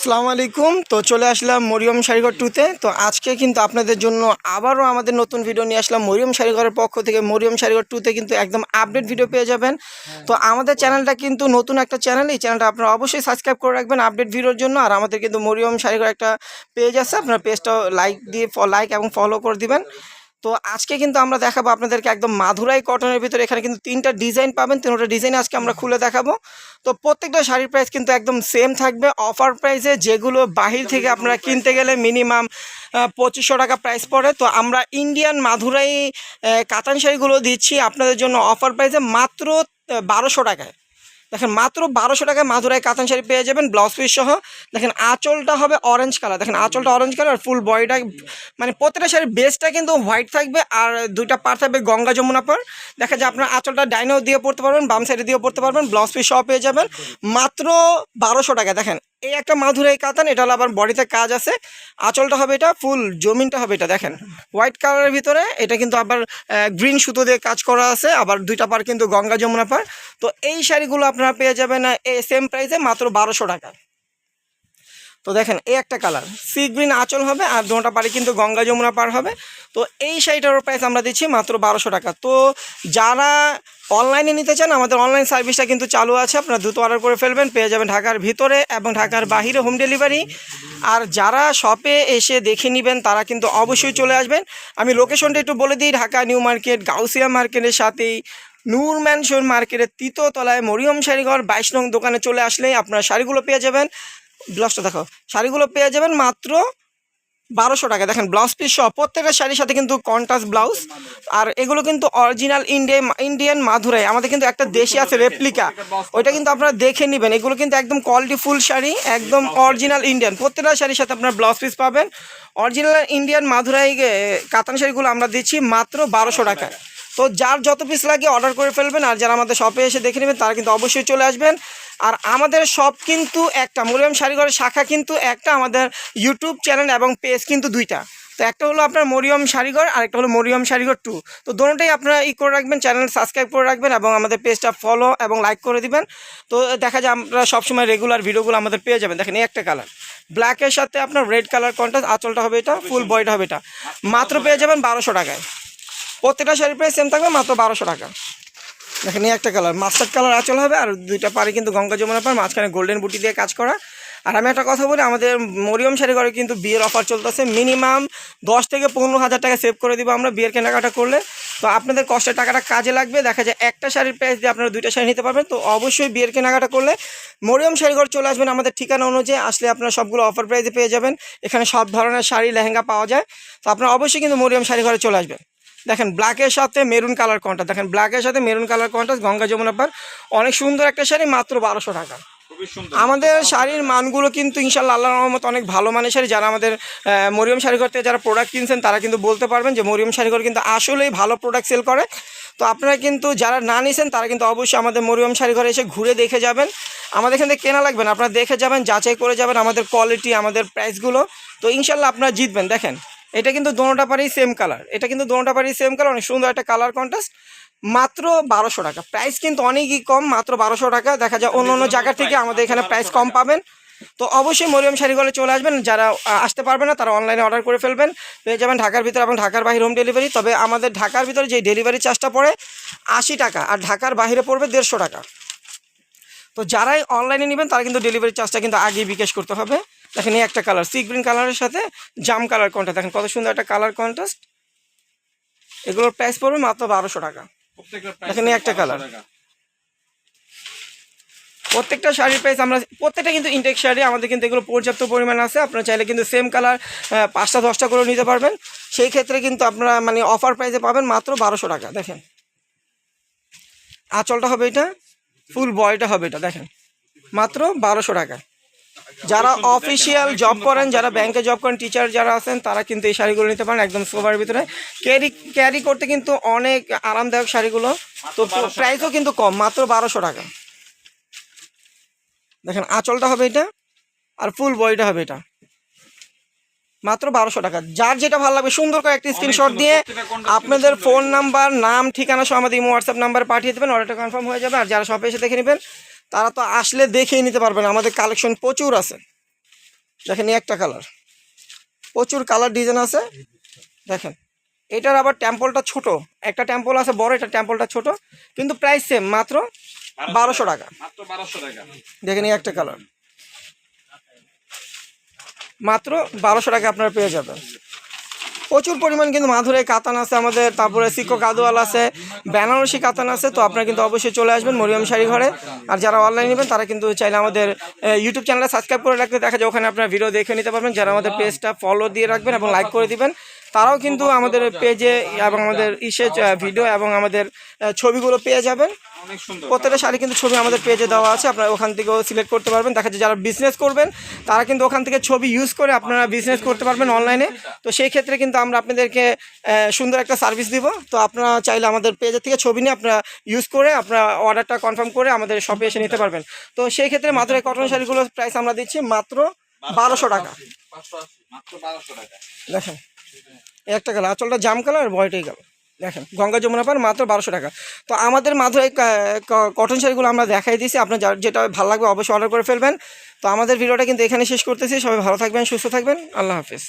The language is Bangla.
আসসালামু আলাইকুম। তো চলে আসলাম মরিয়ম শাড়িঘর টুতে। তো আজকে কিন্তু আপনাদের জন্য আবারও আমাদের নতুন ভিডিও নিয়ে আসলাম মরিয়ম শাড়িঘরের পক্ষ থেকে। মরিয়ম শাড়িঘর টুতে কিন্তু একদম আপডেট ভিডিও পেয়ে যাবেন। তো আমাদের চ্যানেলটা কিন্তু নতুন একটা চ্যানেল, এই চ্যানেলটা আপনারা অবশ্যই সাবস্ক্রাইব করে রাখবেন আপডেট ভিডিওর জন্য। আর আমাদের কিন্তু মরিয়ম শাড়িঘর একটা পেজ আছে, আপনার পেজটা লাইক এবং ফলো করে দিবেন। তো আজকে কিন্তু আমরা দেখাবো আপনাদেরকে একদম মাধুরাই কটনের ভিতরে। এখানে কিন্তু তিনটা ডিজাইন পাবেন, তিনটা ডিজাইন আজকে আমরা খুলে দেখাবো। তো প্রত্যেকটা শাড়ির প্রাইস কিন্তু একদম সেম থাকবে, অফার প্রাইসে। যেগুলো বাহির থেকে আপনারা কিনতে গেলে মিনিমাম 2500 টাকা প্রাইস পড়ে, তো আমরা ইন্ডিয়ান মাধুরাই কাতান শাড়িগুলো দিচ্ছি আপনাদের জন্য অফার প্রাইসে মাত্র 1200 টাকায়। দেখেন মাত্র 1200 টাকায় মাধুরাই কাতান শাড়ি পেয়ে যাবেন ব্লাউজ পিস সহ। দেখেন আঁচলটা হবে অরেঞ্জ কালার, দেখেন আঁচলটা অরেঞ্জ কালার, আর ফুল বডিটা মানে প্রত্যেকটা শাড়ির বেসটা কিন্তু হোয়াইট থাকবে, আর দুইটা পার থাকবে গঙ্গা যমুনা পার। দেখা যায় আপনার আঁচলটা ডাইনেও দিয়ে পড়তে পারবেন, বাম সাইডে দিয়েও পড়তে পারবেন, ব্লাউজ পিস সহ পেয়ে যাবেন মাত্র 1200 টাকা। দেখেন এই একটা মাধুরাই কাতান, এটা হলো আবার বডিতে কাজ আছে। আঁচলটা হবে এটা, ফুল জমিনটা হবে এটা দেখেন হোয়াইট কালারের ভিতরে। এটা কিন্তু আবার গ্রিন সুতো দিয়ে কাজ করা আছে, আবার দুইটা পার কিন্তু গঙ্গা যমুনা পার। তো এই শাড়িগুলো আপনারা পেয়ে যাবেন এই সেম প্রাইসে মাত্র 1200 টাকা। তো দেখেন এই একটা কালার সি গ্রিন আঁচল হবে, আর দুটোটা পারে কিন্তু গঙ্গা যমুনা পার হবে। তো এই শাড়িটার প্রাইস আমরা দিচ্ছি মাত্র 1200 টাকা। তো যারা অনলাইনে নিতে চান, আমাদের অনলাইন সার্ভিসটা কিন্তু চালু আছে। আপনারা দ্রুত অর্ডার করে ফেলবেন, পেয়ে যাবেন ঢাকার ভিতরে এবং ঢাকার বাহিরে হোম ডেলিভারি। আর যারা শপে এসে দেখে নেবেন তারা কিন্তু অবশ্যই চলে আসবেন। আমি লোকেশনটা একটু বলে দিই, ঢাকা নিউ মার্কেট গাউসিয়া মার্কেটের সাথেই নূর ম্যানশন মার্কেটের তৃতীয়তলায় মরিয়ম শাড়িঘর 22 নং দোকানে চলে আসলেই আপনারা শাড়িগুলো পেয়ে যাবেন। ব্লাউজটা দেখো, শাড়িগুলো পেয়ে যাবেন মাত্র 1200 টাকা। দেখেন ব্লাউজ পিস সহ প্রত্যেকটা শাড়ির সাথে কিন্তু কন্ট্রাস্ট ব্লাউজ। আর এগুলো কিন্তু অরিজিনাল ইন্ডিয়ান মাধুরাই। আমাদের কিন্তু একটা দেশি আছে রেপ্লিকা, ওইটা কিন্তু আপনারা দেখে নেবেন। এগুলো কিন্তু একদম কোয়ালিটি ফুল শাড়ি, একদম অরিজিনাল ইন্ডিয়ান। প্রত্যেকটা শাড়ির সাথে আপনার ব্লাউজ পিস পাবেন। অরিজিনাল ইন্ডিয়ান মাধুরাই কাতান শাড়িগুলো আমরা দিচ্ছি মাত্র 1200 টাকায়। তো যার যত পিস লাগে অর্ডার করে ফেলবেন, আর যারা আমাদের শপে এসে দেখে নেবেন তারা কিন্তু অবশ্যই চলে আসবেন। আর আমাদের শপ কিন্তু একটা, মরিয়ম শাড়িঘরের শাখা কিন্তু একটা, আমাদের ইউটিউব চ্যানেল এবং পেজ কিন্তু দুইটা। তো একটা হলো আপনার মরিয়ম শাড়িঘর, আর একটা হলো মরিয়ম শাড়িঘর 2। তো দুটোটাই আপনারা করে রাখবেন, চ্যানেল সাবস্ক্রাইব করে রাখবেন এবং আমাদের পেজটা ফলো এবং লাইক করে দিবেন। তো দেখা যায় আমরা সবসময় রেগুলার ভিডিওগুলো আমাদের পেয়ে যাবেন। দেখেন এই একটা কালার ব্ল্যাকের সাথে আপনার রেড কালার কন্ট্রাস্ট, আঁচলটা হবে এটা, ফুল বডিটা হবে এটা, মাত্র পেয়ে যাবেন 1200 টাকায়। প্রত্যেকটা শাড়ির প্রাইস সেম থাকবে মাত্র 1200 টাকা। দেখেন এই একটা কালার মাস্টার্ড কালার আঁচল হবে, আর দুইটা পারে কিন্তু গঙ্গা যমুনা পার, মাঝখানে গোল্ডেন বুটি দিয়ে কাজ করা। আর আমি একটা কথা বলি, আমাদের মরিয়ম শাড়িঘরে কিন্তু বিয়ের অফার চলতেছে। মিনিমাম 10 থেকে 15,000 টাকা সেভ করে দিব আমরা বিয়ের কেনাকাটা করলে। তো আপনাদের কষ্টের টাকাটা কাজে লাগবে। দেখা যায় একটা শাড়ির প্রাইস দিয়ে আপনারা দুইটা শাড়ি নিতে পারবেন। তো অবশ্যই বিয়ের কেনাকাটা করলে মরিয়ম শাড়িঘর চলে আসবেন। আমাদের ঠিকানা অনুযায়ী আসলে আপনারা সবগুলো অফার প্রাইসে পেয়ে যাবেন। এখানে সব ধরনের শাড়ি লেহেঙ্গা পাওয়া যায়। তো আপনারা অবশ্যই কিন্তু মরিয়ম শাড়িঘরে চলে আসবেন। দেখেন ব্ল্যাকের সাথে মেরুন কালার কন্ট্রাস্ট, দেখেন ব্ল্যাকের সাথে maroon colour contrast, Ganga Yamuna পার, অনেক সুন্দর একটা শাড়ি মাত্র 1200 টাকা। আমাদের শাড়ির মানগুলো কিন্তু ইনশাল্লাহ আল্লাহর রহমত অনেক ভালো মানের শাড়ি। যারা আমাদের মরিয়ম শাড়িঘর থেকে যারা প্রোডাক্ট কিনছেন তারা কিন্তু বলতে পারবেন যে মরিয়ম শাড়িঘর কিন্তু আসলেই ভালো প্রোডাক্ট সেল করে। তো আপনারা কিন্তু যারা না নিছেন তারা কিন্তু অবশ্যই আমাদের মরিয়ম শাড়িঘরে এসে ঘুরে দেখে যাবেন। আমাদের এখান থেকে কেনা লাগবে না, আপনারা দেখে যাবেন, যাচাই করে যাবেন আমাদের কোয়ালিটি, আমাদের প্রাইসগুলো। তো ইনশাল্লাহ আপনারা জিতবেন। দেখেন এটা কিন্তু দোনোটা পারেই সেম কালার, এটা কিন্তু দোনোটা পারেই সেম কালার, অনেক সুন্দর একটা কালার কন্ট্রাস্ট, মাত্র 1200 টাকা। প্রাইস কিন্তু অনেকই কম, মাত্র 1200 টাকা। দেখা যায় অন্য অন্য জায়গা থেকে আমাদের এখানে প্রাইস কম পাবেন। তো অবশ্যই মরিয়ম শাড়িঘরে চলে আসবেন। যারা আসতে পারবে না তারা অনলাইনে অর্ডার করে ফেলবেন, পেয়ে যাবেন ঢাকার ভিতরে এবং ঢাকার বাইরে হোম ডেলিভারি। তবে আমাদের ঢাকার ভিতরে যে ডেলিভারি চার্জটা পড়ে 80 টাকা, আর ঢাকার বাইরে পড়বে 150 টাকা। তো যারাই অনলাইনে নেবেন তারা কিন্তু ডেলিভারি চার্জটা কিন্তু আগেই বিকাশ করতে হবে। দেখেন এই একটা কালার সি গ্রিন কালারের সাথে জাম কালার কন্ট্রাস্ট, দেখেন কত সুন্দর একটা কালার কন্ট্রাস্ট। এগুলোর প্রাইস পড়বে মাত্র 1200 টাকা। দেখেন এই একটা কালার, প্রত্যেকটা শাড়ির প্রাইস আমরা প্রত্যেকটা কিন্তু ইনটেক শাড়ি, আমাদের কিন্তু এগুলো পর্যাপ্ত পরিমাণ আছে। আপনারা চাইলে কিন্তু সেম কালার 5টা 10টা করে নিতে পারবেন। সেই ক্ষেত্রে কিন্তু আপনারা মানে অফার প্রাইসে পাবেন মাত্র 1200 টাকা। দেখেন আঁচলটা হবে এটা, ফুল বডিটা হবে এটা, দেখেন মাত্র 1200 টাকা। যারা অফিসিয়াল জব করেন, যারা ব্যাংকে জব করেন, টিচার যারা আছেন তারা কিন্তু এই শাড়িগুলো নিতে পারেন, একদম সোবার ভিতরে ক্যারি করতে কিন্তু অনেক আরামদায়ক শাড়িগুলো। তো প্রাইসও কিন্তু কম, মাত্র 1200 টাকা। দেখেন আঁচলটা হবে এটা, আর ফুল বডিটা হবে এটা, মাত্র 1200 টাকা। যার যেটা ভালো লাগবে সুন্দর করে একটি স্ক্রিনশট দিয়ে আপনাদের ফোন নাম্বার, নাম, ঠিকানা সহ আমাদের হোয়াটসঅ্যাপ নাম্বারে পাঠিয়ে দেবেন, অর্ডারটা কনফার্ম হয়ে যাবে। আর যারা শপে এসে দেখে নেবেন তারা তো আসলে দেখেই নিতে পারবেন, আমাদের কালেকশন প্রচুর আছে। দেখেন এই একটা কালার, প্রচুর কালার ডিজাইন আছে। দেখেন এটার আবার টেম্পলটা ছোট, একটা টেম্পল আছে বড়, এটা টেম্পলটা ছোট, কিন্তু প্রাইস সেম, মাত্র 1200 টাকা। মাত্র 1200 টাকা। দেখেন এই একটা কালার, মাত্র 1200 টাকা আপনারা পেয়ে যাবেন। প্রচুর পরিমাণ কিন্তু মাধুরী কাতান আছে আমাদের, তারপরে সিকো গাদোয়াল আছে, বেনারসি কাতান আছে। তো আপনারা কিন্তু অবশ্যই চলে আসবেন মরিয়ম শাড়ি ঘরে। আর যারা অনলাইন নেবেন তারা কিন্তু চাইলে আমাদের ইউটিউব চ্যানেলটা সাবস্ক্রাইব করে রাখতে, দেখা যায় ওখানে আপনারা ভিডিও দেখে নিতে পারবেন। যারা আমাদের পেজটা ফলো দিয়ে রাখবেন এবং লাইক করে দিবেন, তারাও কিন্তু আমাদের পেজে এবং আমাদের ভিডিও এবং আমাদের ছবিগুলো পেয়ে যাবেন। অনেক সুন্দর। প্রত্যেকটা শাড়ি কিন্তু ছবি আমাদের পেজে দেওয়া আছে, আপনারা ওখান থেকেও সিলেক্ট করতে পারবেন। দেখা যায় যারা বিজনেস করবেন তারা কিন্তু ওখান থেকে ছবি ইউজ করে আপনারা বিজনেস করতে পারবেন অনলাইনে। তো সেই ক্ষেত্রে কিন্তু আমরা আপনাদেরকে সুন্দর একটা সার্ভিস দিব। তো আপনারা চাইলে আমাদের পেজের থেকে ছবি নিয়ে আপনারা ইউজ করে আপনারা অর্ডারটা কনফার্ম করে আমাদের শপে এসে নিতে পারবেন। তো সেই ক্ষেত্রে মাত্র এই কটন শাড়িগুলোর প্রাইস আমরা দিচ্ছি মাত্র 1200 টাকা। 580 মাত্র 1200 টাকা। দেখেন এই একটা কালার, আঁচলটা জাম কালার, বয়টাই গেল। দেখেন গঙ্গা যমুনা পার, মাত্র 1200 টাকা। তো আমাদের মাত্র এই কটন শাড়িগুলো আমরা দেখাই দিয়েছি, আপনার যেটা ভালো লাগবে অবশ্যই অর্ডার করে ফেলবেন। তো আমাদের ভিডিওটা কিন্তু এখানে শেষ করতেছি। সবাই ভালো থাকবেন, সুস্থ থাকবেন, আল্লাহ হাফেজ।